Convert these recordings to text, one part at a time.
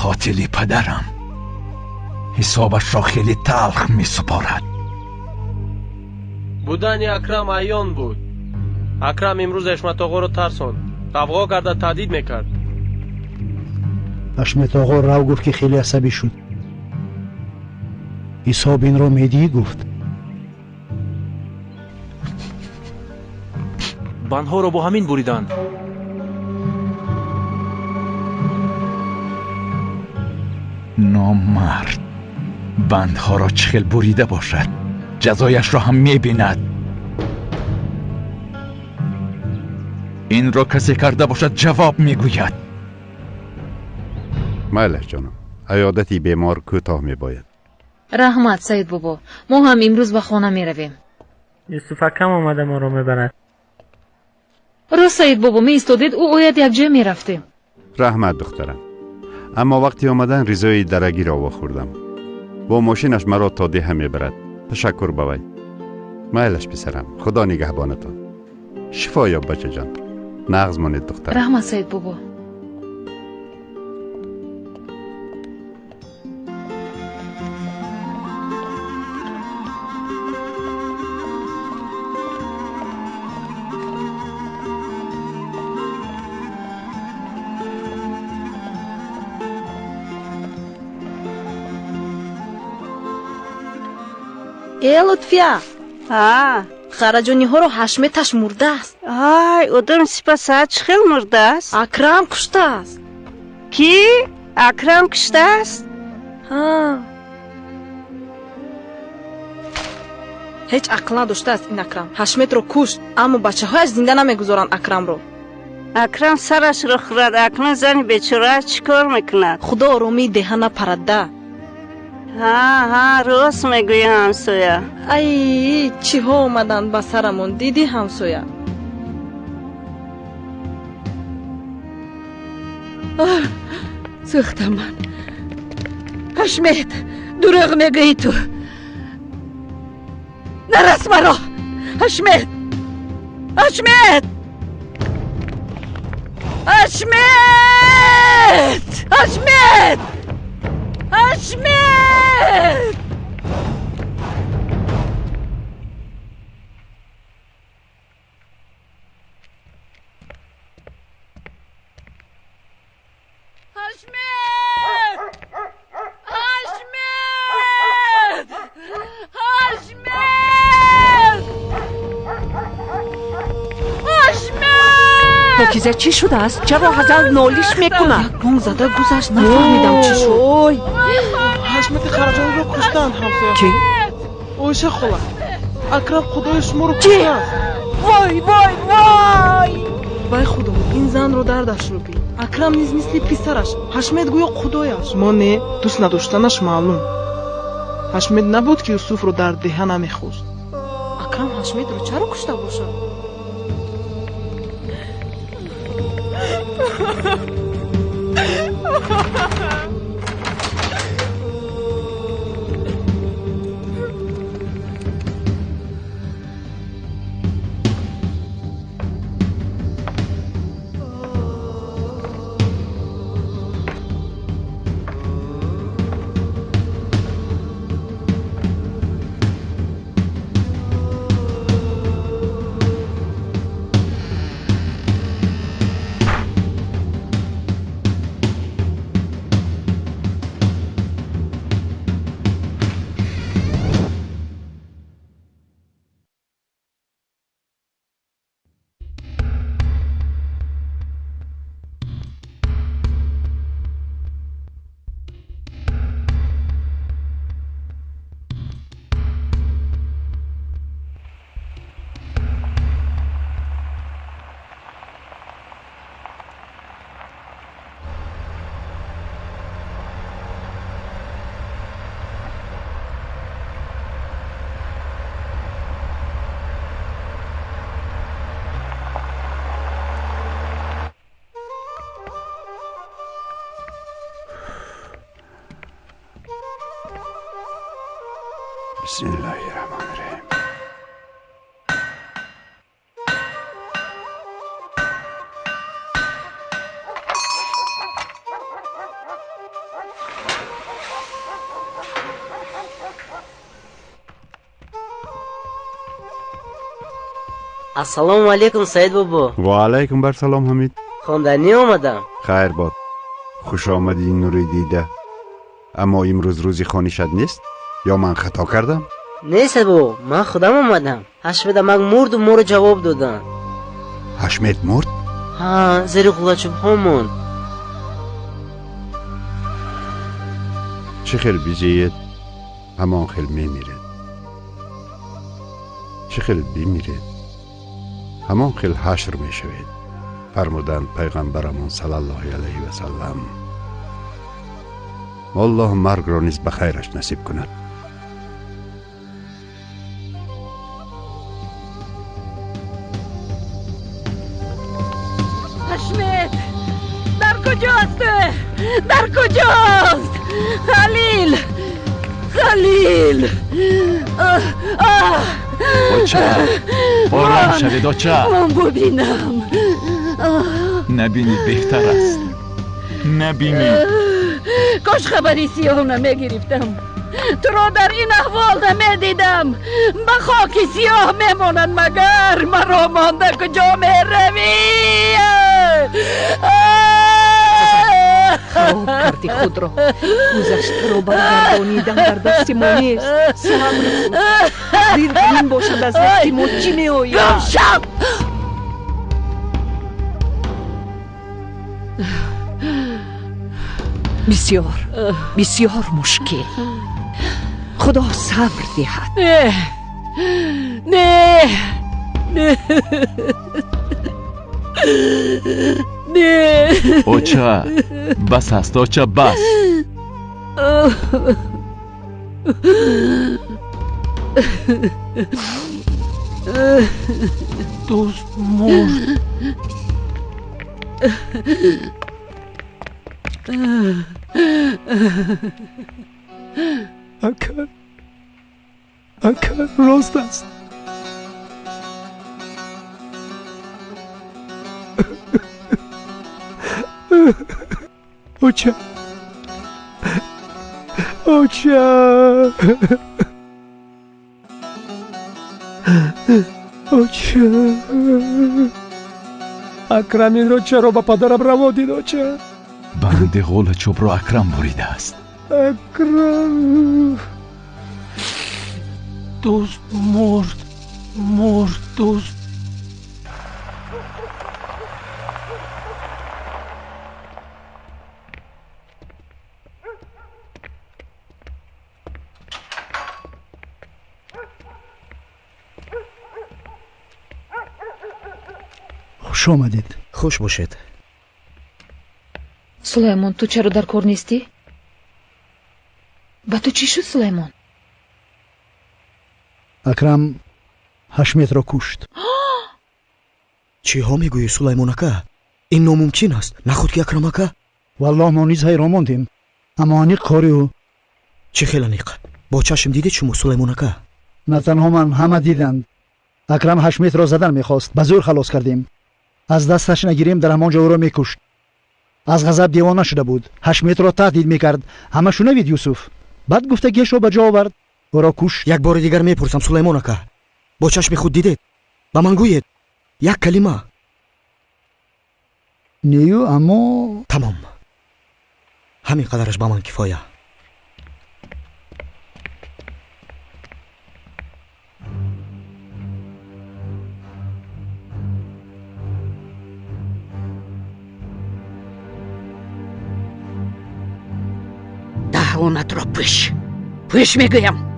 قاتل پدرم حسابش را خیلی تلخ می سپارد. بودن اکرم عیان بود. اکرم امروز حشمت آقا رو ترساند. غوغا کرده تهدید میکرد. حشمت آقا رو گفت که خیلی عصبی شد. حساب این را میدی گفت. بندها را با همین بریدند. نامرد بندها را چخل بریده باشد جزایش را هم میبیند. این را کسی کرده باشد جواب میگوید. مالش جانم، عیادتی بیمار کوتاه میباید. رحمت سید بابا، ما هم امروز به خانه میرویم. یوسف اکرم آمده ما رو میبرد. راست سید بابا می ایستادید او باید یک جای میرفتیم. رحمت دخترم، اما وقتی آمدن رضای درگی را خوردم. با ماشینش مرا تا ده میبرد. تشکر بوی. مایلش پسرم، خدا نگهبانتان. شفا یاب بچه جان. نغز مانید دخترم. رحمت سید بابا. لطفیه خرجانی ها رو حشمتش مرده است. اودم سپس چخیل مرده است. اکرم کشته است. کی؟ اکرم کشته است؟ هیچ عقل نداشته است این اکرم. حشمت رو کشت اما بچه هایش زنده نمیگذارند اکرم رو. اکرم سرش رو خورد. اکنون زن بیچاره چیکار میکند؟ خدا آرامی دهه نپرده. راست میگوی همسویا. ای چی ها اومدن به سرمون دیدی همسویا؟ سوختم من. حشمت دروغ میگویی تو. نرس مرا حشمت. حشمت حشمت حشمت حشمت پاکیزه چی شده است؟ چرا هزار نالیش میکنه؟ یک بانگ زده گذشت نفهمیدم چی شد. حشمت خرجانی رو کشتند همسایه. چی؟ اوشه خلا اکرم خدای شما رو کشته است. وای وای وای وای خدا این زن رو دردش رو بین. اکرم نیز مثل پسرش حشمت گویا خدایش. ما نه دوست نداشتنش معلوم. حشمت نبود که یوسف رو در دهه نمیخواست. اکرم حشمت رو چرا کشته باشد؟ بسم الله الرحمن الرحیم. السلام علیکم سید بابا. و علیکم بر سلام حمید. خواندنی آمدم. خیر باد. خوش آمدی نوری دیده. اما امروز روزی خوانیشت نیست؟ یا من خطا کردم؟ نیست بابا، من خودم آمدم. حشمت مگ مرد و مورو جواب دادن. حشمت مرد؟ ها، زیر قلاچوب ها موند. چه خیل بیزید همان خیل میمیرد. چه خیل بیمیرد همان خیل حشر میشوید. فرمودند پیغمبرمان صلی الله علیه و سلم. الله مرگ را نیز بخیرش نصیب کند. حشمت در کجاست؟ در کجاست؟ خلیل خلیل دوچه آرام شوید دوچه. من ببینم. نبینید بهتر است. نبینید. کاش خبری سیاه نمیگرفتم. تو را در این احوال نمیدیدم. به خاک سیاه میمانند مگر مرا مانده کجا میروی؟ خراب کردی خود را. گذشته را برگردانیدن در دست ما نیست. صبر کن. دیر کنین باشد از دست ما چی می آید؟ گمشم. بسیار مشکل. خدا صبر دهد. نه اوچه بس است اوچه بس. دوست مرد. اکر راست است. اوچه اکرم این رو چرا با پدرم روا دید؟ اوچه بنده غول چوب رو اکرم بریده است. اکرم دوست مرد دوست. خوش آمدید. خوش باشید. سلیمان تو چرا در کار نیستی؟ با تو چی شد سلیمان؟ اکرم حشمت را کشت. چی ها میگویی سلیمان اکا؟ این ناممکن است. نخود که اکرم اکا؟ والله ما نیز حیران ماندیم. اما انیق کاری او. چه خیلی انیق؟ با چشم دیدید شما سلیمان اکا؟ نه تنها من، همه دیدند. اکرم حشمت را زدن میخواست. به زور خلاص کردیم. از دستش نگیریم در همان جا او را میکشت. از غضب دیوانه شده بود. حشمت را تهدید میکرد. همه شنوید یوسف. بعد گفتگیش را به جا آورد. او را کشت. یک بار دیگر میپرسم سلیمان اکا، با چشم خود دیدید؟ به من گویید یک کلمه. نیو اما تمام. همین قدرش به من کفایه. دهانت را پوش میگویم.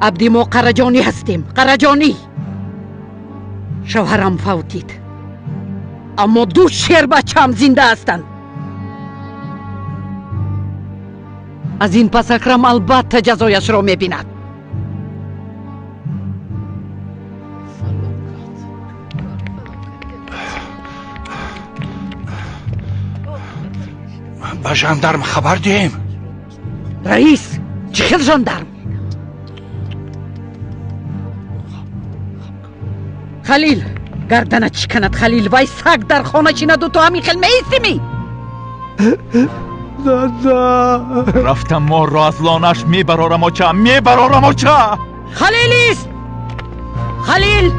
عبدی ما قرجانی هستیم. قرجانی. شوهرم فوتید، اما دو شیر بچه هم زنده هستند. از این پس اکرم البته جزایش را میبیند. به ژاندارم خبر دهیم. رئیس، چه خیل ژاندارم؟ خلیل، گردنت شکند خلیل. وای سگ در خانه چیند و تو همین خیل میستیمی. دادا رفتم ما را از لانش میبرارم اوچه. خلیلیست. خلیل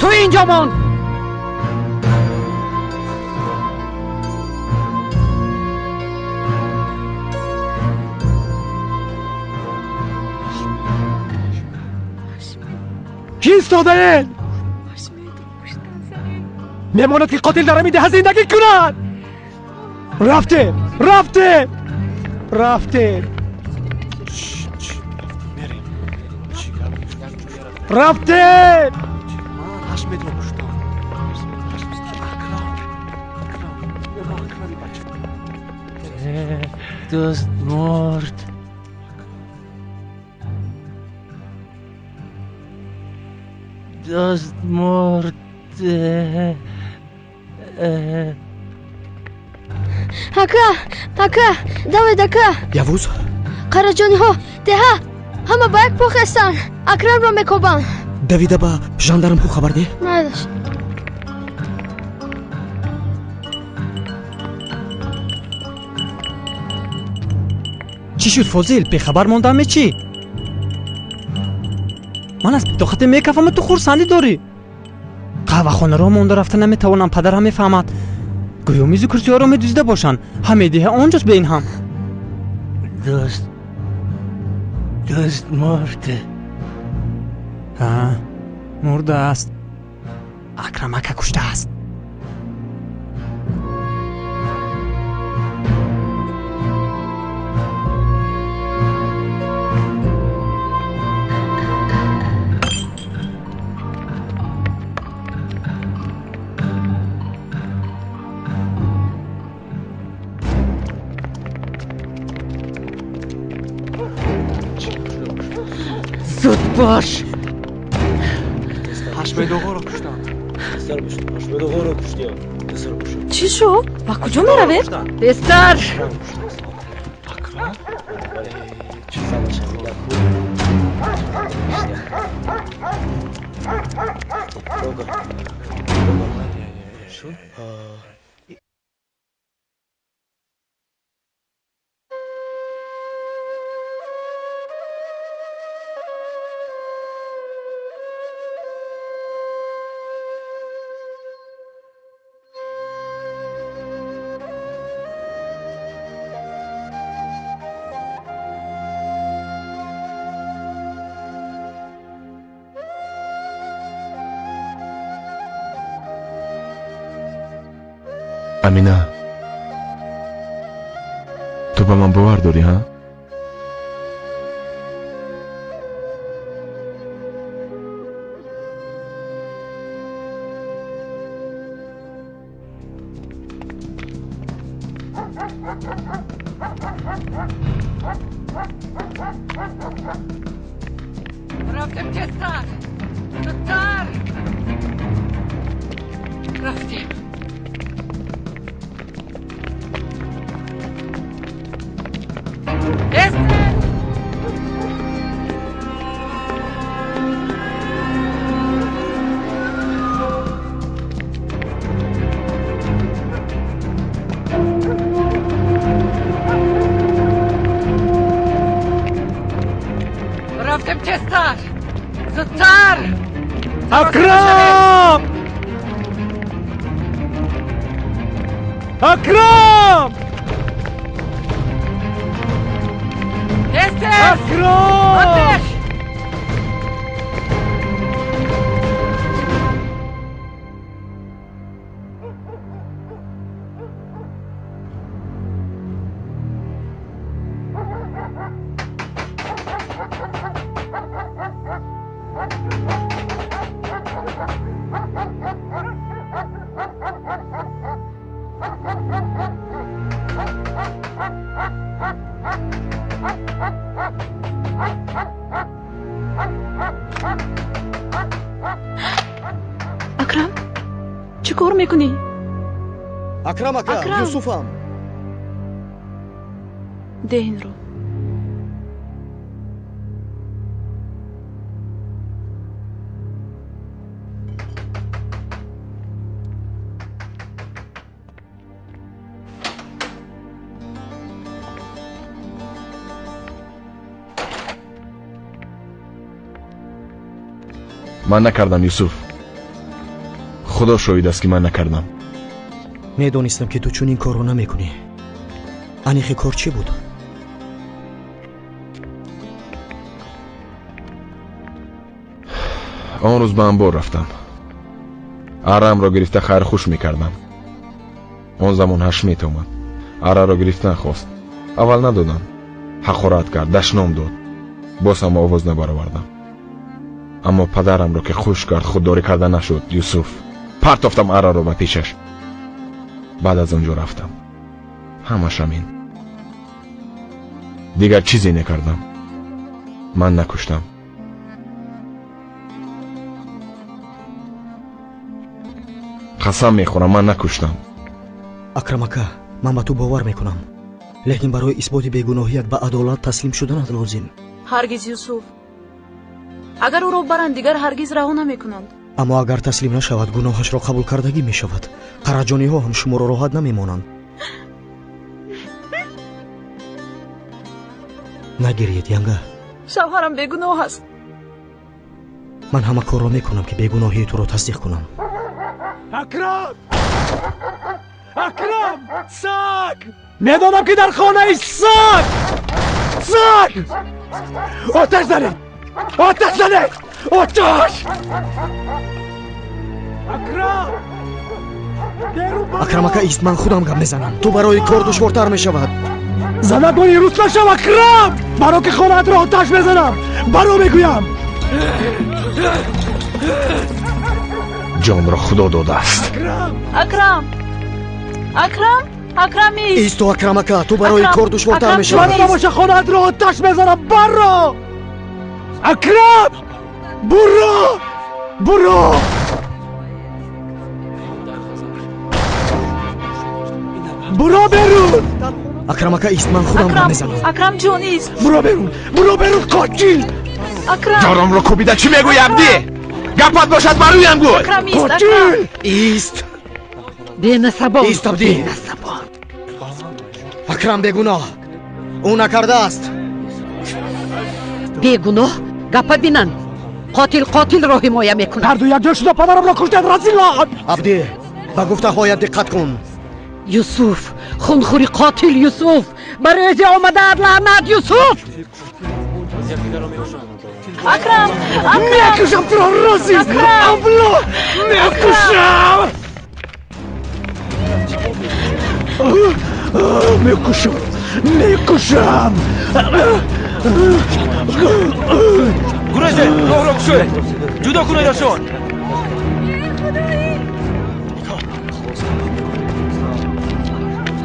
تو اینجا مان. کی ایستاده این؟ میماند که قاتل داره میده زندگی کنن. رفته رفته رفته رفته. دوست مرد. دوست مرد. اکا دوید اکا یوز قراجانی ها ده همه با یک پاخ هستن. اکرم را میکوبن. دویده با ژاندارم کو خبر ده؟ نداشت. چی شد فاضل؟ به خبر موندم چی؟ من از طاقت میکفم تو خورسندی داری. قهوه خانه را مونده رفته نمیتوانم. پدر هم میفهمد. گویا میز و کرسی ها را میدوزیده باشن. همه دیه آنجاست به این هم. دوست مرده. ها مرده است. اکرم اکا کشته است. زود باش. حشمت آقا را کشتن. حشمت آقا را کشتن. چی شو؟ و کجا میروید؟ بستر. امینه تو به من باور داری ها؟ رفتم جستر. زودتر. رفتیم. رفتم جستر. زودتر. اکرم اکرم اکرم. اکرم چی کار میکنی؟ اکرم اکا یوسفم. ده این رو. من نکردم یوسف. خدا شاهد است که من نکردم. میدونستم که تو چون این کارو نمیکنی. انیخی کار چی بود؟ آن روز به انبار رفتم. ارم را گرفته خیر خوش میکردم. آن زمان حشمت اومد. اره را گرفتن خواست. اول ندادم. حقارت کرد، دشنام داد. باز هم آواز نبرآوردم. اما پدرم را که خوش کرد خودداری کرده نشد. یوسف پرتافتم اره را به پیشش. بعد از اونجا رفتم. همش همین. دیگر چیزی نکردم. من نکشتم. قسم میخورم من نکشتم. اکرم اکا، من به تو باور میکنم، لیکن برای اثبات بیگناهیت به عدالت تسلیم شدنت لازم. هرگز یوسف، اگر او را برند دیگر هرگز رها نمیکنند. اما اگر تسلیم نشود گناهش را قبول کردگی میشود. قرجانی ها هم شما را راحت نمیمانند. نگرید ینگه. شوهرم بیگناه است. من همه کار را میکنم که بیگناهی تو را تصدیق کنم. اکرم! اکرم! سگ! میدانم که در خانه ای سگ! سگ! آتش زنید! آتش زنید! آتش! اکرم! اکرم اکا ایست، من خودم گم میزنم. تو برای کار دشوارتر میشود. زنگانی روز نشو اکرم! برای که خانه‌ات را آتش بزنم. برو میگویم. جان را خدا داده است. اکرم! اکرم! اکرمی! ایستو اکرم اکا، تو برای کار دشوارتر میشود. برو نباشه خانه‌ات را آتش بزنم. برو! اکرم! برو! برو! برو برون! اکرم اکا ایست، من خودم گم میزنم. اکرم جون ایست. برو برون! برو برون قاتل! اکرم! جانم را کوبیده چی میگوی عبدی؟ گپت باشد برایم گوی. اکرم ایست. اکرم! ایست. بی نصبان. ایست عبدی. اکرم بیگناه. او نکرده است. بیگناه؟ گپ بینن. قاتل را حمایه میکنه. هر دو یک جا شده پدرم را کشتند. رزیلان! عبدی با گفته هایت دقت کن. یوسف، خونخوری قاتل یوسف، برای آمده لعنت یوسف. اکرم! میکشم تو را رزیل! ابله! میکشم! میکشم! میکشم! گروزه راه را کشوه جدا کنه داشون.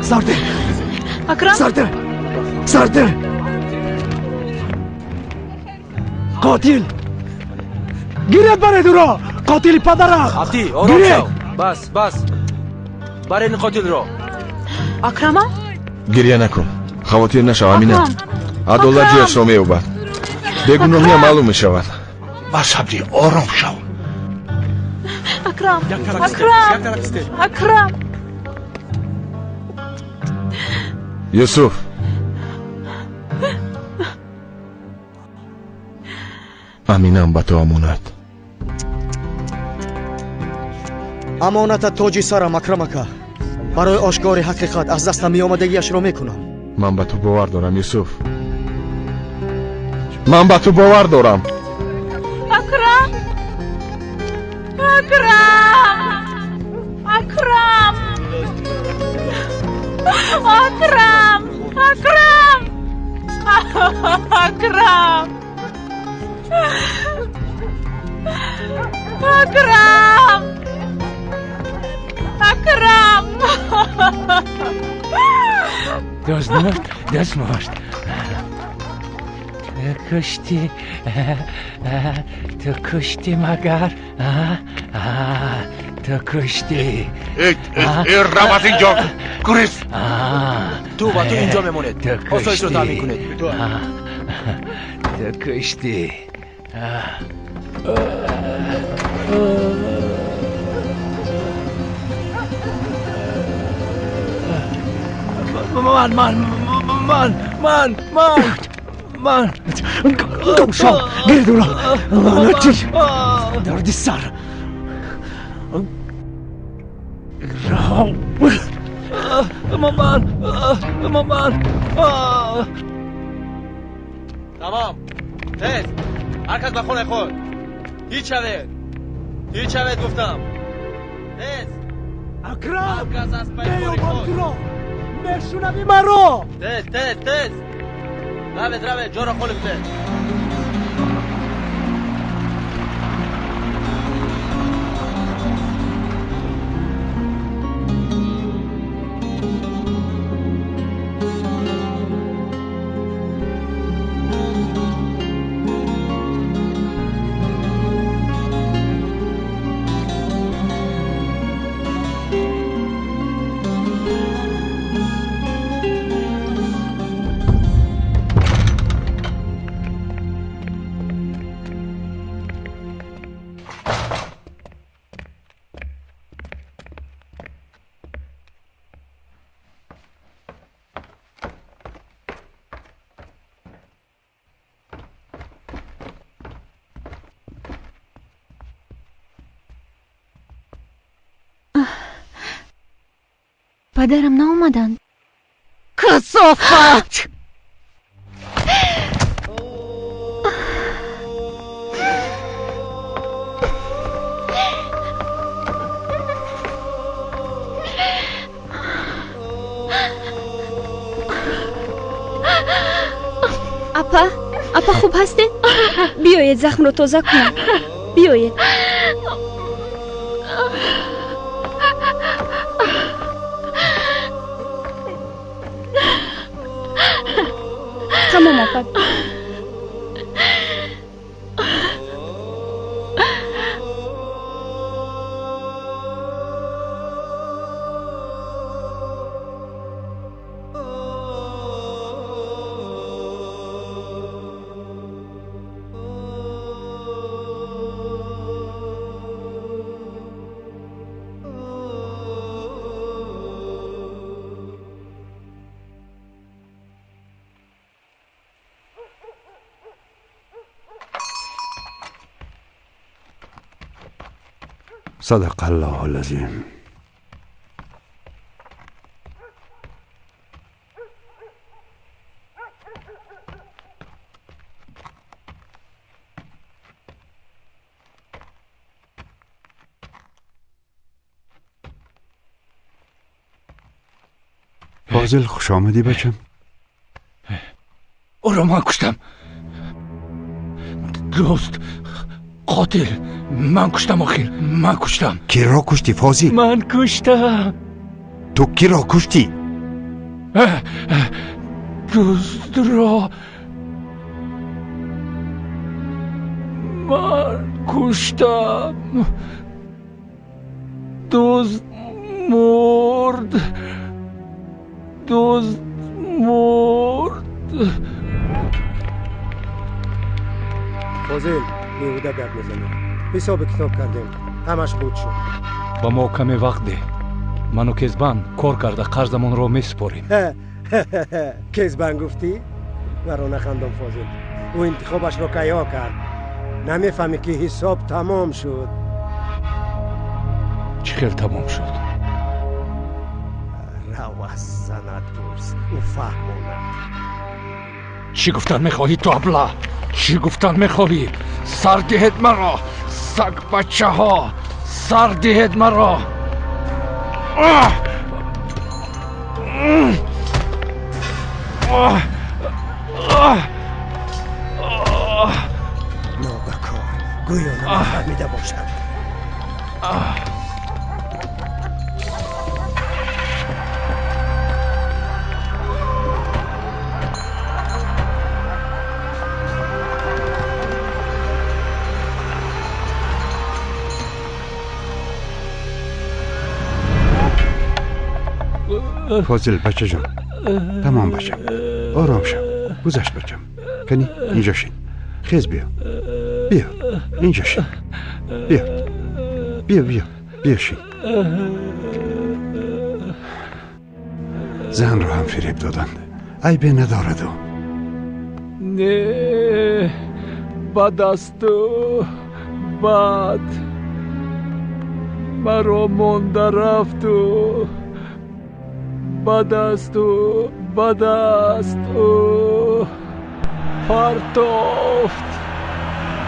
سرده! اکرم! سرده! سرده! قاتل! گیره برید او را! قاتل پدرم! عبدی آرام شو. بس برای این قاتل را. اکرم! گریه نکن. خواتیر نشو امینه. عدالت جویش را مییابد. بیگناهی معلوم میشود. بس عبدی آرام شو. اکرم! اکرم! یوسف امینم به تو امانت. امانت تاج سرم اکرم اکا. برای آشکار حقیقت از دستم می آمدگیش را میکنم. من به تو باور دارم یوسف. من به تو باور دارم. اکرم! اکرم! اکرم! اکرم! اکرم! اکرم! اکرم! اکرم! دست مرد تو کشتی مگر تو کشتی رمت اینجا گریز. تو با تو اینجا میمونید. آسایش رو تامین کنید. تو کشتی. من گم شو! گرید او را! لعنتی! دردی سر! مامان تمام تیز هر کس به خونه خود هیچ شوید گفتم تیز اکرم هر کس از پای بیو خود میشونمی مرا تیز روید جا را خالی بده پدرم ناومدند. کثافت! اپا خوب هستید؟ بیایید زخم رو تازه کنم. بیایید. تمام اپا. صدق الله العظیم. فاضل خوش آمدی بچم. او را من کشتم. دوست قاتل من کشتم. آخر من کشتم. کی را کشتی فاضل؟ من کشتم. تو کی را کشتی؟ دوست را من کشتم. دوست مرد. فاضل بیهوده گپ میزنیم. حساب کتاب کردیم. همش بود شد. با ما کمی وقت ده. من و کیزبان کار کرده قرضمون رو میسپاریم. کیزبان گفتی؟ مرا نخندم فاضل. او انتخابش رو کیا کرد. نمیفهمی که حساب تمام شد. چی خیلی تمام شد؟ رو از زند پرس. او فهموند. چی گفتن میخواهی تو ابله؟ چی گفتن میخواهی؟ سر دهید مرا سگ بچه ها. سر دهید مرا. نابکار گویا نمیفهمیده باشد. فاضل بچه جان تمام بچم. آرام شو. گذشت بچم. کنی اینجا شین. خیز بیا اینجا شین. بیا شین. زن رو هم فریب دادند. عیبی ندارد. نه بد است. بد مرا مانده رفت و بد است و بد است و پرتافت.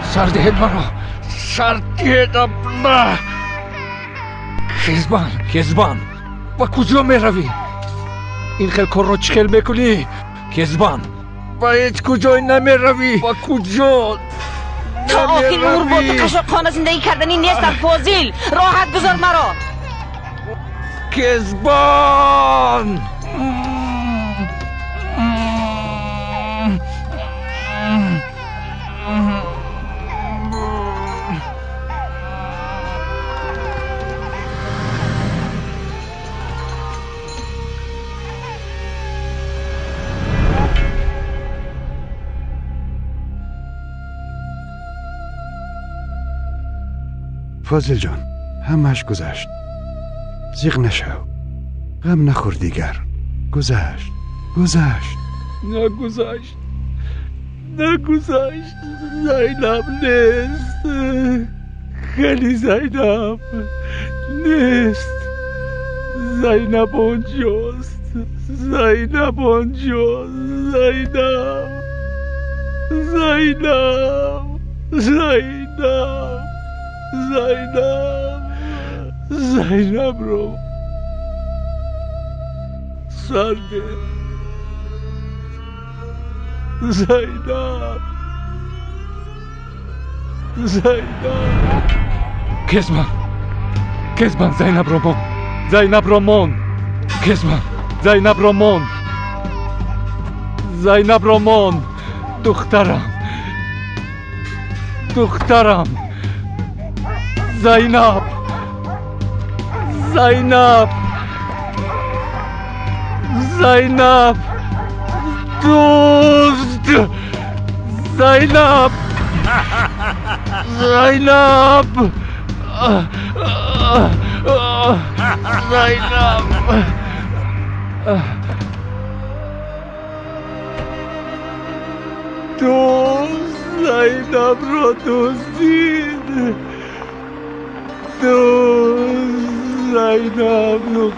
سر دهید مرا، سر دهید ابله. کزبان با کجا می روی؟ این خیل کار را چخیل میکنی؟ کزبان با هیچ کجای نمی روی؟ با کجا تا آخر عمر با تو قشاقخانه زندگی کردنی نیستم فاضل. راحت گذار مرا. کزبان فاضل جان، همش گذشت. زیغ نشو، غم نخور دیگر. گذشت. نگذشت. زینب نیست. خیلی زینب نیست. زینب آنجاست. زینب رو سرده. زینب کزبان زینب رو مون. کزبان زینب رو مون. دخترم زینب دوست. زینب زینب را دزدید. زینب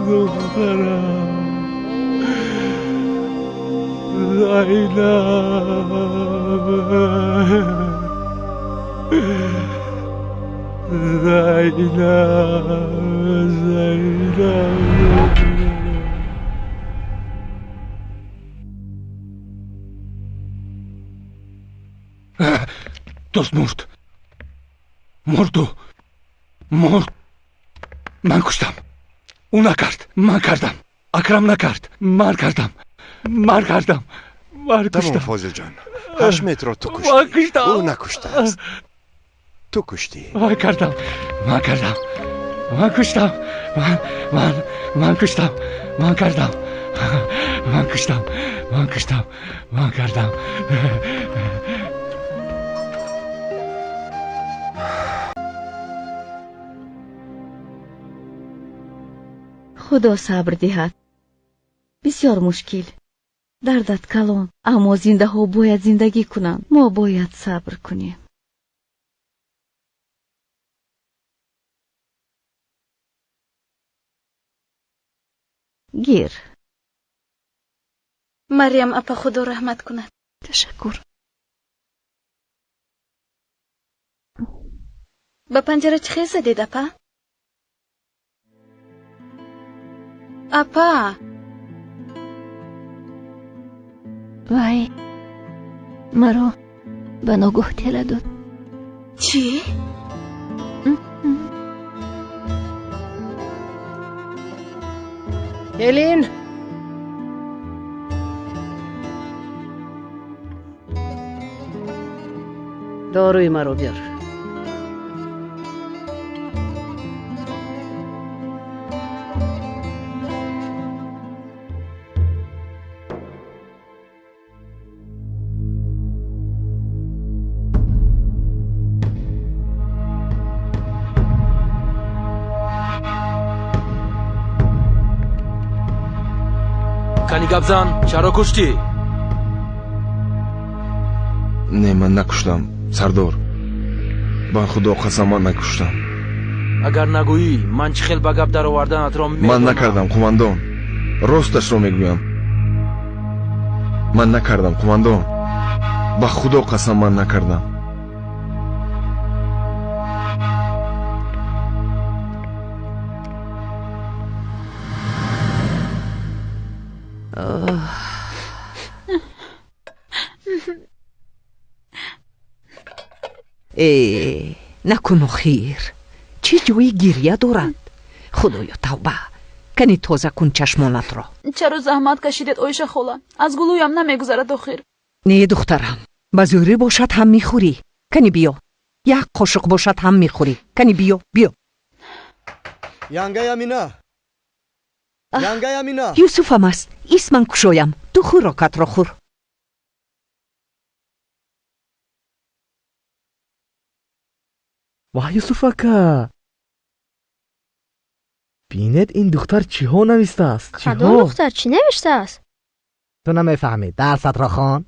دخترم. دوست مرد. من کشتم. او نکرد. من کردم. اکرم نکرد. من کردم. تمام فاضل جان، حشمت را تو کشتی. او نکشته است. تو کشتی. من کردم. من کشتم. خدا صبر دهد. بسیار مشکل. دردت کلان. اما زنده ها باید زندگی کنند. ما باید صبر کنیم. گیر. مریم اپا خدا رحمت کند. تشکر. به پنجره چه خیز زدید اپا؟ اپا وای مرا به ناگاه تله داد. چی؟ هلین داروی مرا بیار. زنی گپ زن چرا کشتی؟ نه من نکشتم سردار. با خدا قسم من نکشتم. اگر نگویی من چه خیل به گپ در آوردنت را میدونم. من نکردم قماندان. راستش را میگویم. من نکردم قماندان. با خدا قسم من نکردم. نکن خیر. چه جوی گریه دارد؟ خدایا توبه. کنی تازه کن چشمانت را. چرا زحمت کشیدید آیشه خاله؟ از گلویم نمیگذرد آخر. نه دخترم، بزوری باشد هم میخوری. کنی بیا. یک قاشق باشد هم میخوری. کنی بیا بیا. ینگه امینا. ینگه امینا. یوسف هم است. اسمم کشایم. تو خوراکت را خور. واه یوسف اکا. بینید این دختر چی ها نوشته است؟ کدام دختر چی نوشته است؟ تو نمیفهمی درست را خوان؟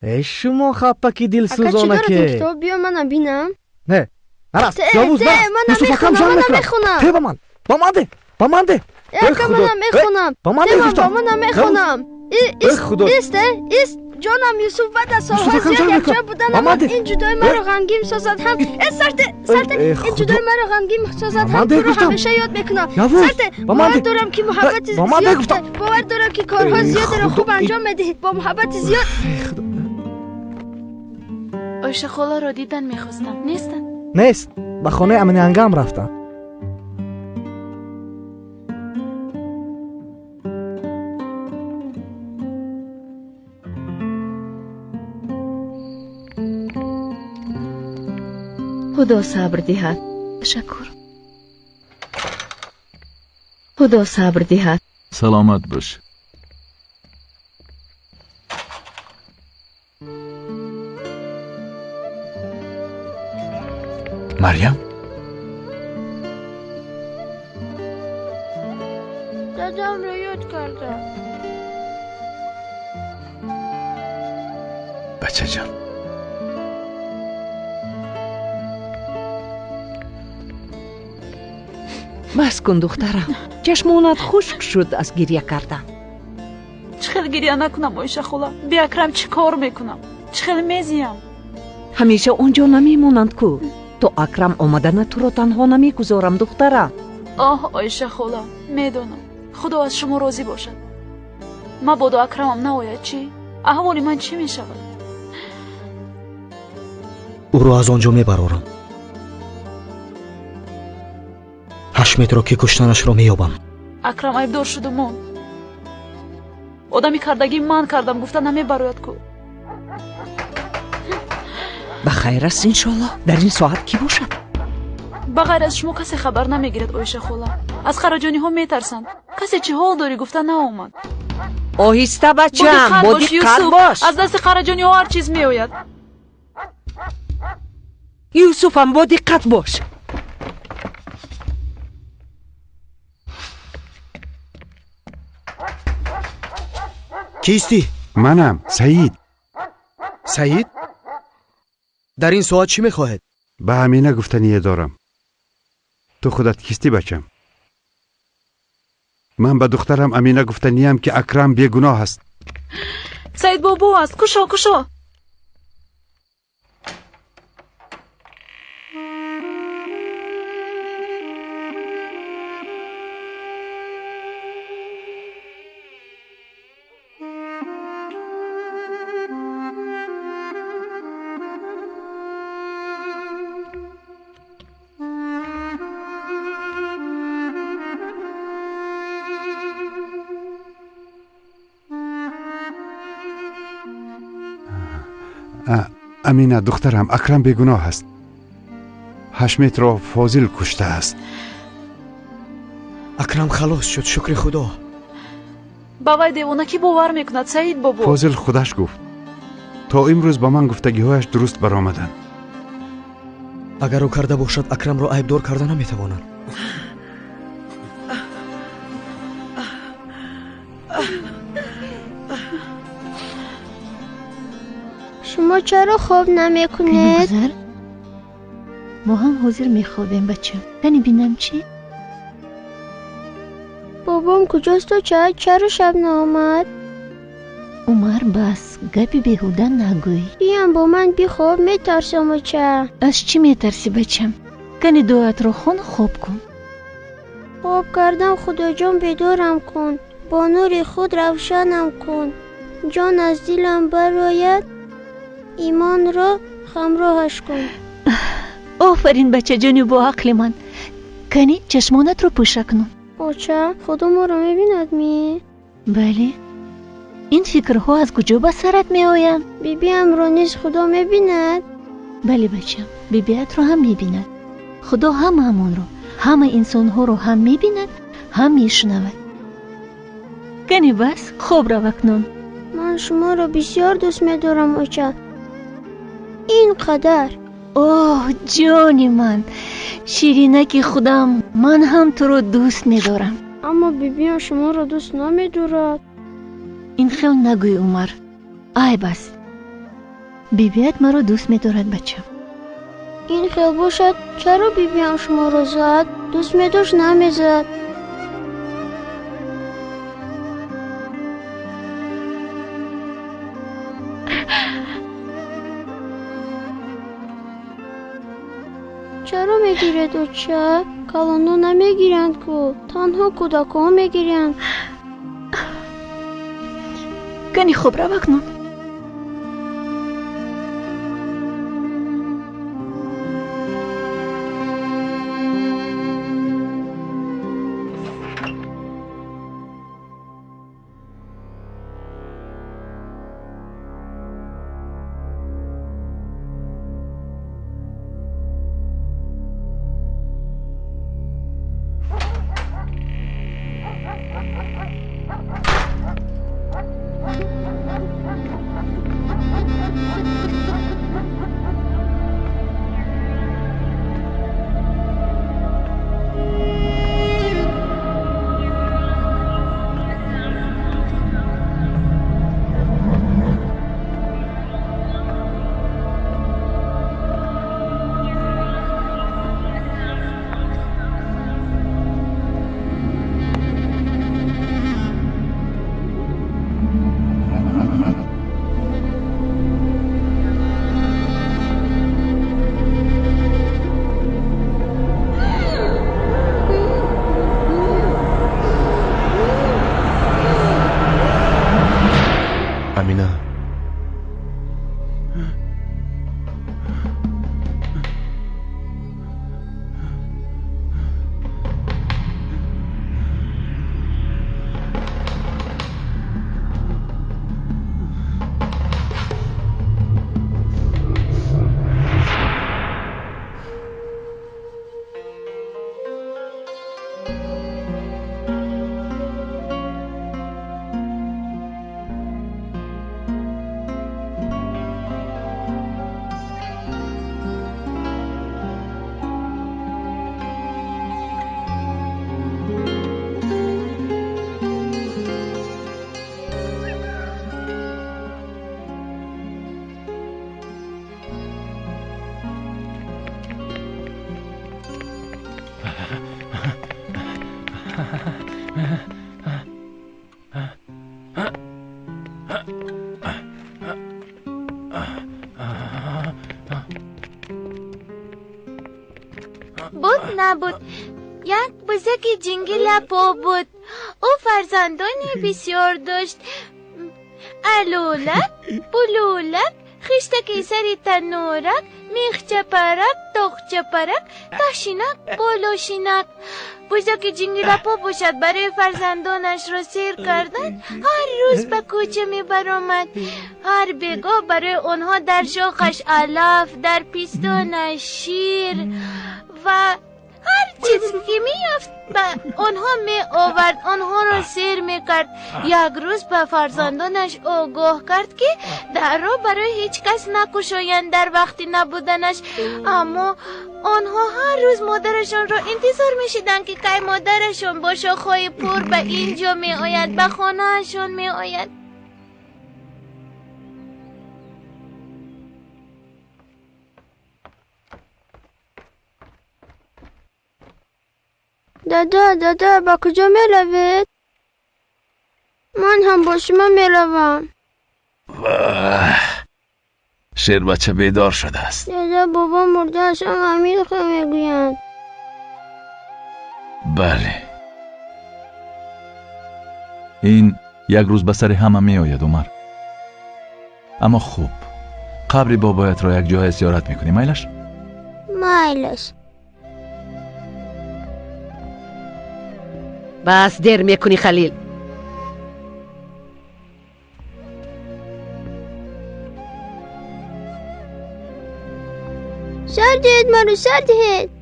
ای شما خپکی دل سوزانه که اگه چی دارد کتاب من بینم؟ نه نرست یاوز نرست یوسف اکا جان نمیخونم ته با من ده با من ده اکا منم میخونم با منم میخونم ایست جانم یوسف بعد از سالها زیاد یک جا بودن اما این جدای مرا غمگین سازد هم سرت این جدای مرا غمگین سازد هم تو رو همیشه یاد میکنم سرت باور دارم که محبت زیاد باور دارم که کارها زیاد رو خوب انجام میدهی با محبت زیاد آیشه خاله را دیدن میخواستم نیستن؟ نیست به خانه امنی انگام رفتن خدا صبر دهد. تشکر. خدا صبر دهد. سلامت باش. مریم دادم رو یاد کردم. بچه جان بس کن دخترم. چشمانت خشک شد از گریه کردن. چه خیلی گریه نکنم آیشه خاله. بی اکرم چی کار میکنم؟ چه خیلی میزیم؟ همیشه اونجا نمیمونند کو. تو اکرم آمدن تو رو تنها نمیگذارم دخترم. آه آیشه خاله میدونم. خدا از شما راضی باشد. مبادا اکرمم ناید چی؟ احوال من چی میشود؟ او رو از آنجا میبرارم. حشمت را که کشتنش را مییابم. اکرم عیبدار شد و من آدمی کردگی من کردم گفتن نمیبراید کو. بخیر است انشالله. در این ساعت کی باشد؟ بغیر از شما کسی خبر نمیگیرد آیشه خاله. از خرجانی ها میترسند. کسی چه حال داری گفتن ناآمد. آهسته بچم با دقت باش. از دست خرجانی ها هر چیز میآید. یوسفم با دقت باش. کیستی؟ منم سعید. سعید؟ در این ساعت چی میخواهد؟ به امینه گفتنیه دارم. تو خودت کیستی بچم؟ من به دخترم امینه گفتنیم که اکرم بیگناه است. سعید بابا است. کشا امینه دخترم اکرم بیگناه است. حشمت را فاضل کشته است. اکرم خلاص شد شکر خدا. بابای دیوانه کی باور میکند سعید بابا؟ فاضل خودش گفت. تا امروز با من گفتگی‌هایش درست برآمدند. اگر او کرده باشد اکرم را عیبدار کرده نمیتوانند. شما چرا خواب نمیکنید؟ بگذر ما هم حاضر میخوابیم بچم. کنی بینم چی؟ بابام کجاست و چرا شب نامد؟ عمر بس گپی بیهوده نگوی. بیام با من بخواب، میترسم و چه؟ از چی میترسی بچم؟ کنی دعات رو خون خواب کن. خواب کردم خدا جان بیدارم کن، با نور خود روشنم کن، جان از دلم برآید، ایمان را همراهش کن. آفرین بچه جانی با عقل من. کنی چشمانت رو پوشه کن. بچه خدا ما رو میبیند می؟ بله. این فکرها از کجا به سرت می آیم؟ بیبیم رو نیز خدا میبیند؟ بله بچم، بیبیت رو هم میبیند. خدا همون رو، همه انسان ها رو هم میبیند هم میشنود. کنی بس خوب رو بکنون. من شما رو بسیار دوست میدارم اوچه، اینقدر. اوه جانی من، شیرینک خودم، من هم تو رو دوست میدارم. اما بیبیم شما رو دوست نمیدارد. این خیل نگوی عمر. ای بس بیبیت مرا دوست میدارد بچم. این خیل باشد چرا بیبیم شما رو زد؟ دوست میداشت نمیزد. چرا میگیرد و چه؟ کلانو نمیگیرند کو، تنها کودکان میگیرند. کنی خوب رو بکنم. بود نبود، یک بزرگ جنگل پا بود. او فرزندانی بسیار داشت، الولک، بلولک، خشتک سری تنورک، میخ چپرک، تاق چپرک، تشینک، بالاشینک. بزرگ جنگل پا باشد برای فرزندانش را سیر کردن. هر روز به کوچه می برآمد، هر بگاه برای آنها در شاخش علف، در پیستانش شیر و هر چیز که میافت به آنها می آورد، آنها را سیر می کرد. یک روز به فرزندانش آگاه کرد که در را برای هیچ کس نکشایند در وقتی نبودنش، اما آنها هر روز مادرشان را انتظار میشیدند که کی مادرشان با شاخهای پر به اینجا می آید، به خانهشان می آید. دادا با کجا میروید؟ من هم با شما میروم. شیر بچه بیدار شده است. دادا بابا مرده است، همین که میگویند. بله. این یک روز به سر همه می آید عمر. اما خوب، قبر بابایت را یک جای زیارت میکنی میلش؟ میلش. بس دیر میکنی خلیل. سر دهید منو، سر دهید.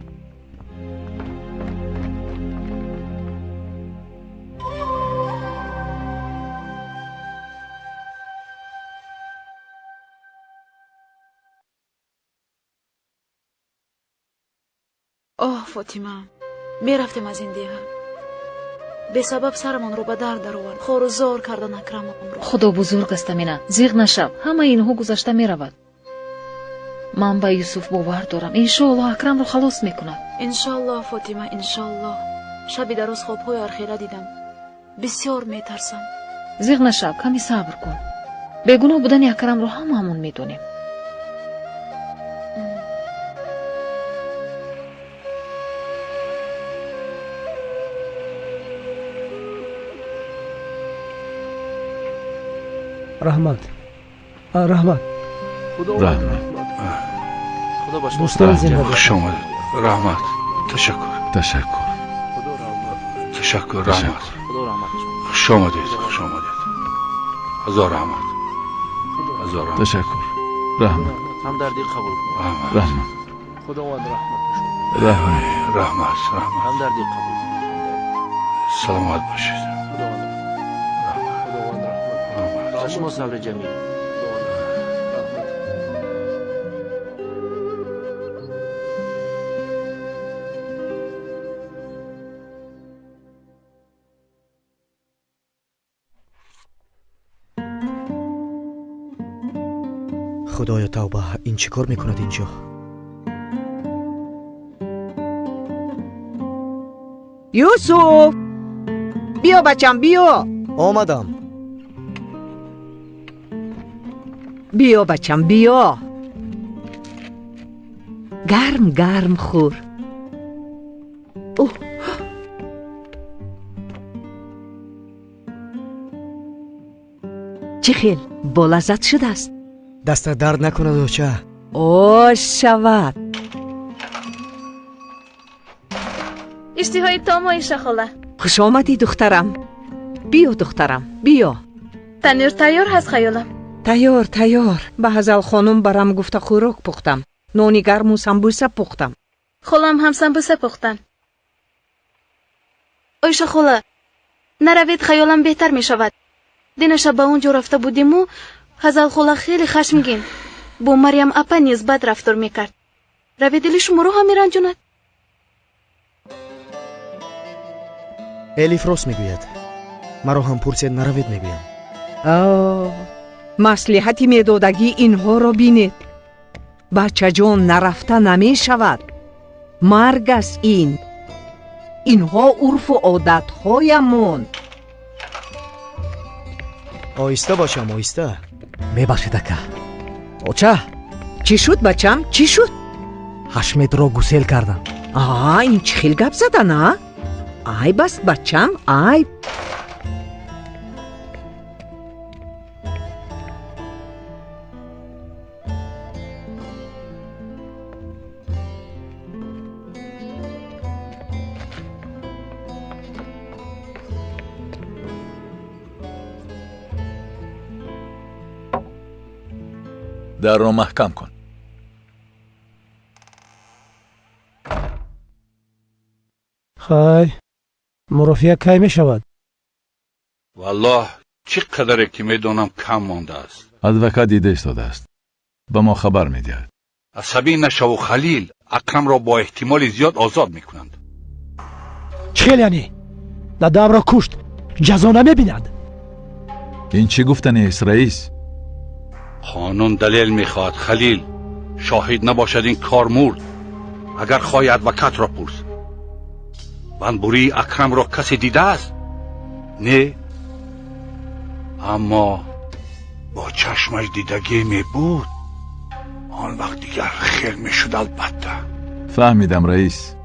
آه فاطمه، میرفتیم از این دیگه. به سبب سرمان رو به درد در آورد. خور و زار کردن اکرمم رو. خدا بزرگ است مینا. زیغ نشو. همه اینها گذشته میرود. من به یوسف باور دارم. انشالله اکرم رو خلاص میکند. انشالله فاطمه، انشالله. شبی در روز خوابهای آخره دیدم. بسیار میترسم. زیغ نشو، کمی صبر کن. بیگناه بودن اکرم رو همون میدونیم. رحمت. رحمت. خدا باشه. دوستان زنده خوش آمدید. رحمت. تشکر. رحمت. خوش آمدید. هزار رحمت. تشکر. رحمت. هم در دل قبول کن. رحمت. خداوند رحمت. هم در دل قبول کن. سلامت باشید. شما صبر جمیل. خدایا توبه، این چی کار میکند اینجا؟ یوسف بیا بچم بیا. آمدم. بیا بچم بیا. گرم خور. اوه. چه خیل با لذت شده است. دست درد نکند دوچه. شود. اشتهای تام آیشه خاله. خوش آمدی دخترم. بیا دخترم بیا. تنور تیار هست خیالم. تیار. به هزل خانم برام گفته خوراک پختم. نانی گرم و سمبوسه پختم. خالم هم سمبوسه پختن. آیشه خاله، نروید خیالم بهتر می شود. دینش به اونجا رفته بودیم و هزل خاله خیلی خشمگین. با مریم اپا نیز بد رفتار میکرد. روی دل شما رو هم میرنجوند. الیف راست میگوید. مرا هم پرسید نروید میگویم. مصلحتی میدادگی اینها رو بینید. بچه جان نرفته نمی شود. مرگ است اینها عرف و عادت هایمون. آیسته باشم آیسته. میبخشید اکا. اوچه چی شد بچم؟ چی شد؟ حشمت را گسیل کردم. این چی خیل گپ زده نه؟ ای بس بچم ای. در را محکم کن. خای مرافعه کی می شود؟ والله چقدر که میدونم کم مانده است. ادوکا دیده ایستاده است. به ما خبر میدهد. عصبی نشو خلیل. اکرم را با احتمال زیاد آزاد میکنند. چیل یعنی؟ دادم را کشت. جزا نمیبیند. این چی گفتن است رئیس؟ قانون دلیل میخواد خلیل. شاهد نباشد این کار مرد. اگر خواهی ادوکات را پرس. بنبوری اکرم را کسی دیده است؟ نه، اما با چشمش دیدگی می بود. آن وقت دیگر خیر می شد. البته فهمیدم رئیس،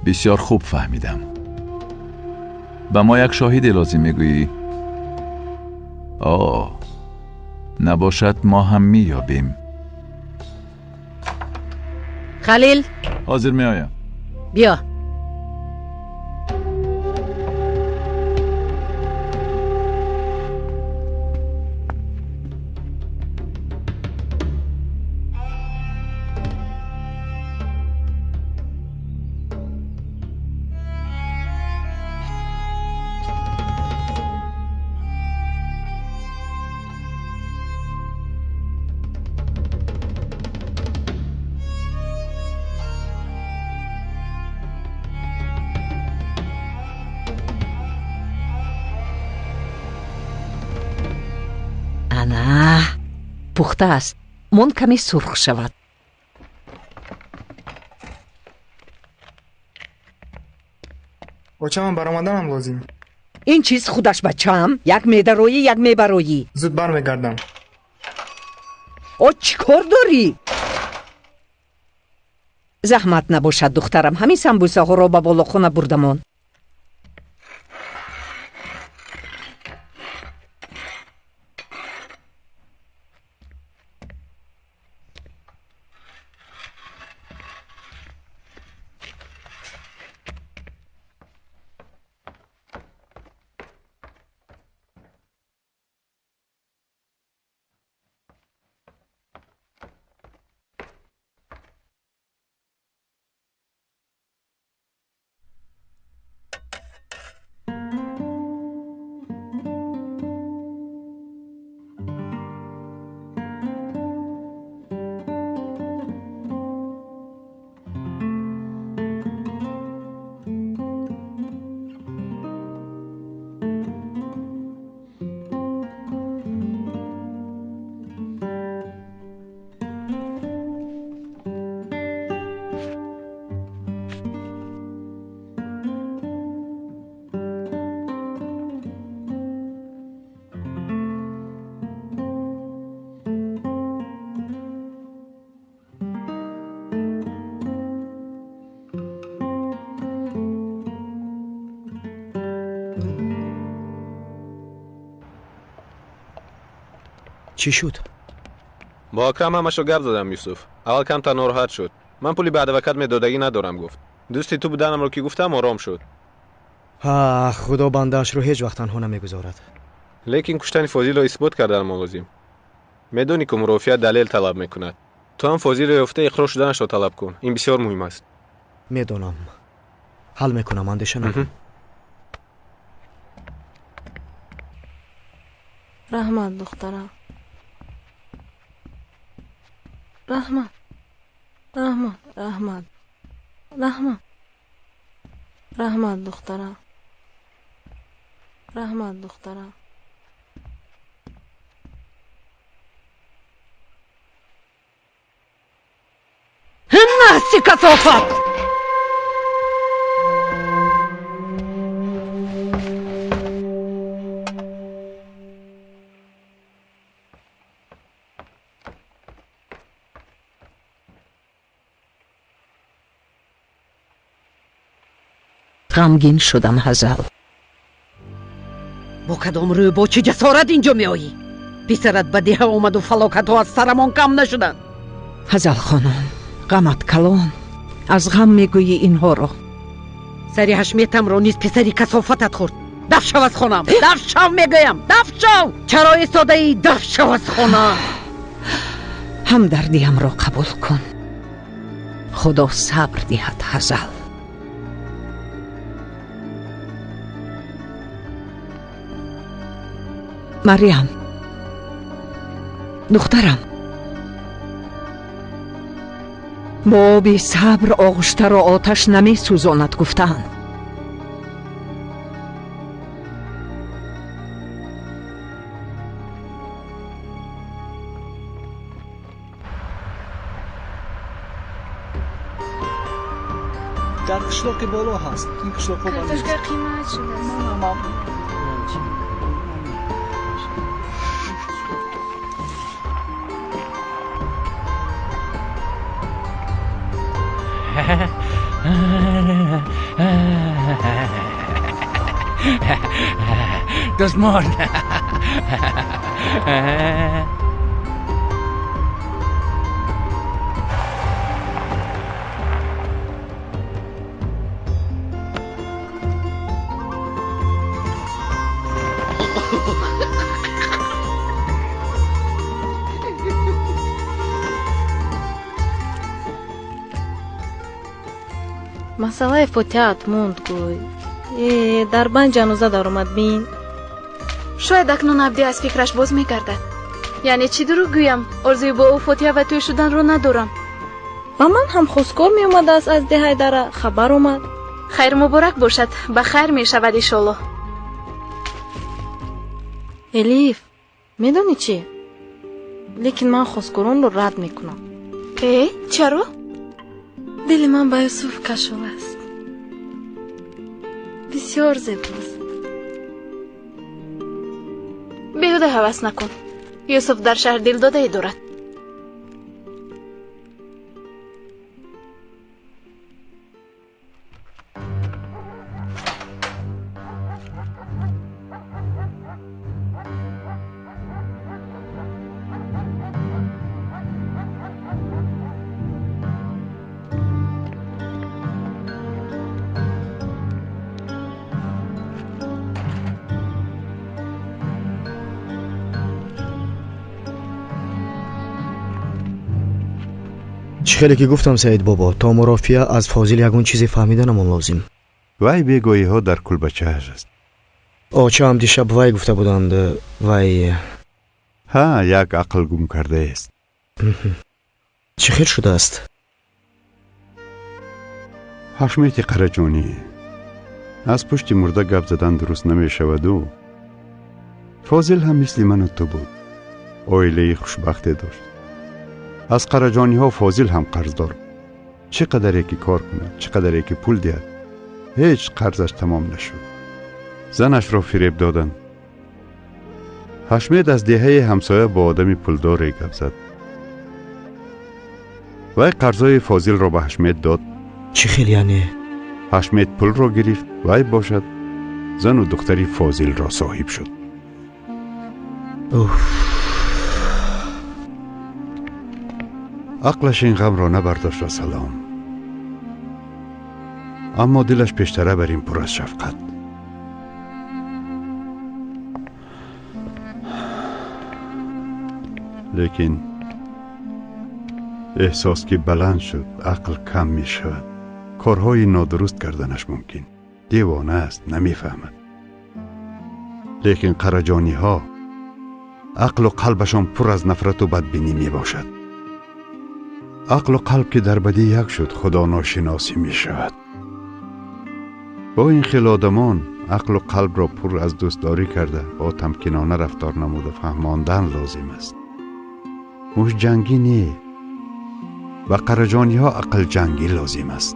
بسیار خوب فهمیدم. به ما یک شاهدی لازم میگویی؟ نباشد ما هم مییابیم. خلیل حاضر میآیم. بیا. پخته است. مون کمی سرخ شود. بچه من برآمدنم لازم. این چیز خودش بچه‌ام؟ یک میدرویی یک میبرویی. زود برمیگردم. چی کار داری؟ زحمت نباشد دخترم، همین سمبوسه ها را به بالاخانه بردمان. چی شد؟ با اکرم همشو گپ زدم یوسف. اول کم تا ناراحت شد. من پولی بعد وقت میدادگی ندارم گفت. دوستی تو بودنم رو که گفتم آرام شد. خدا بنده‌اش رو هیچ وقت تنها نمیگذارد. لیکن کشتن فاضل رو اثبات کردن ملازم. میدونی که مرافعت دلیل طلب میکند. تو هم فاضل رو یافته اقرار شدنش رو طلب کن. این بسیار مهم است. میدونم. حل میکنم، اندیشه نکن. رحمت دخترم. رحمت دخترم. رحمت دخترم. نحسی کثافت! غمگین شدم هزل. با کدام روی با چه جسارت اینجا می آیی؟ پسرت به دیه آمد و فلاکت ها از سرمان کم نشدن. هزل خانم، غمت کلان. از غم میگویی اینها را. سری حشمیتم را نیز پسری کثافتت خورد. دف شو از خانم، دف شو میگویم، دف شو. چرا ایستاده ای؟ دف شو از خانم. همدردیم را قبول کن. خدا صبر دهد هزل. مریم، دخترم، با بی صبر آغشته را آتش نمی سوزاند گفتند. در قشلاق بالا هست. این قشلاق بالا کارتوشکا قیمت شده. دزمان масъалаи фотиҳат монд гӯй. дар банд ҷаноза даромад бин. шояд акнун абди аз фикраш боз мегардад. яъне чӣ дурӯғ гӯям, орзуи бо ӯ фотиҳа ва тӯй шуданро надорам. ба ман ҳам хостгор меомадааст аз деҳайдара хабар омад. хайр муборак бошад, ба хайр мешавад иншоллоҳ. элиф, медонӣ чӣ? лекин ман хостгоронро рад мекунам. чаро? дили ман ба юсуф кашол аст. бисёр зебост. беҳуда ҳавас накун. юсуф дар шаҳр дилдодае дорад. چی خیلی که گفتم سعید بابا، تا مرافعه از فاضل یگون چیزی فهمیدنمون لازم. وای بیگویی ها در کلبچه است. آچه هم دیشب وای گفته بودند وای. ها، یک عقل گم کرده است. چی خیلی شده است؟ حشمت قرجانی از پشت مرده گپ زدن درست نمی شود و فاضل هم مثل من و تو بود. عائله خوشبختی داشت. از قرجانی ها فاضل هم قرض دار. چقدر یکی کار کنه، چقدر یکی پول دید، هیچ قرضش تمام نشد. زنش را فریب دادن. حشمت از دهه همسایه با آدمی پولداری گپ زد. وای قرضای فاضل را به حشمت داد. چی خیلی یعنی؟ حشمت پول را گرفت. وای باشد زن و دختری فاضل را صاحب شد. عقلش این غم را نبرداشت و سلام، اما دلش پیشتره بر این پر از شفقت. لیکن احساس که بلند شد عقل کم می شود. کارهای نادرست کردنش ممکن. دیوانه است، نمی فهمد. لیکن قرجانی ها عقل و قلبشان پر از نفرت و بدبینی می باشد. عقل و قلب که در بدی یک شد خدا ناشناسی می شود. با این خیل آدمان عقل و قلب را پر از دوستداری کرده با تمکینانه رفتار نمود و فهماندن لازم است. موش جنگی نی و قرجانی ها عقل جنگی لازم است.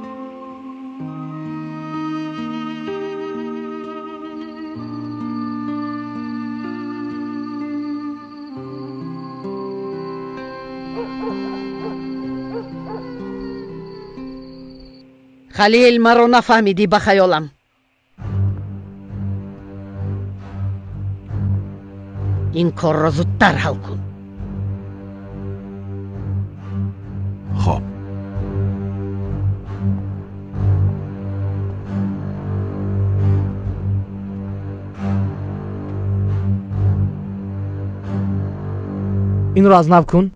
خلیل مرا نفهمیدی به خیالم. این کار را زودتر حل کن. خب این رو از نو کن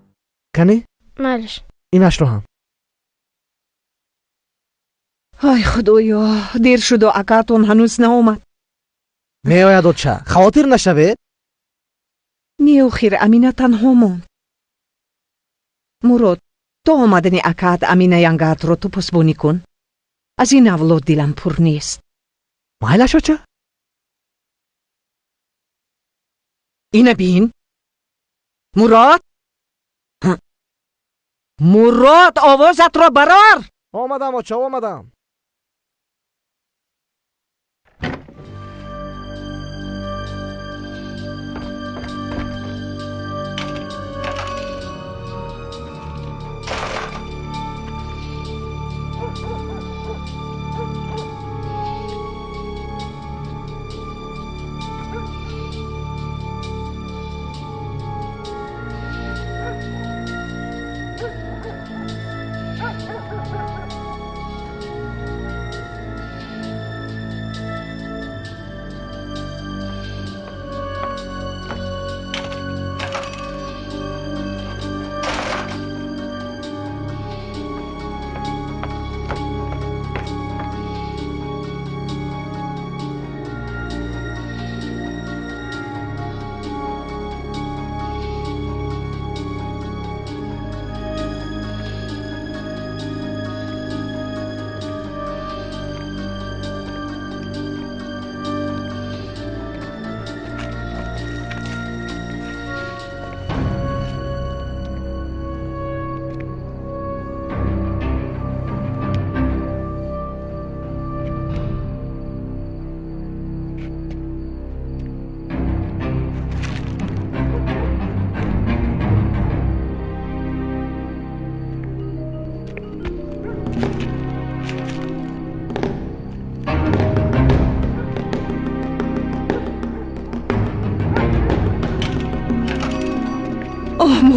کنی؟ مالش اینش رو هم. ای خدایا، دیر شد و اکاتون هنوز ناومد. میآید و چه؟ خاطر نشوید؟ نیوخیر امینه تنها موند. مراد، تو آمدن اکات امینه ینگات رو تو پسبونی کن. از این اولاد دلم پر نیست. مایلش و چه؟ اینه بین. مراد؟ مراد آوازت را برار. آمدم و چه آمدم؟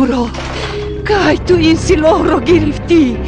تیمورا کی تو این سلاح را گرفتی؟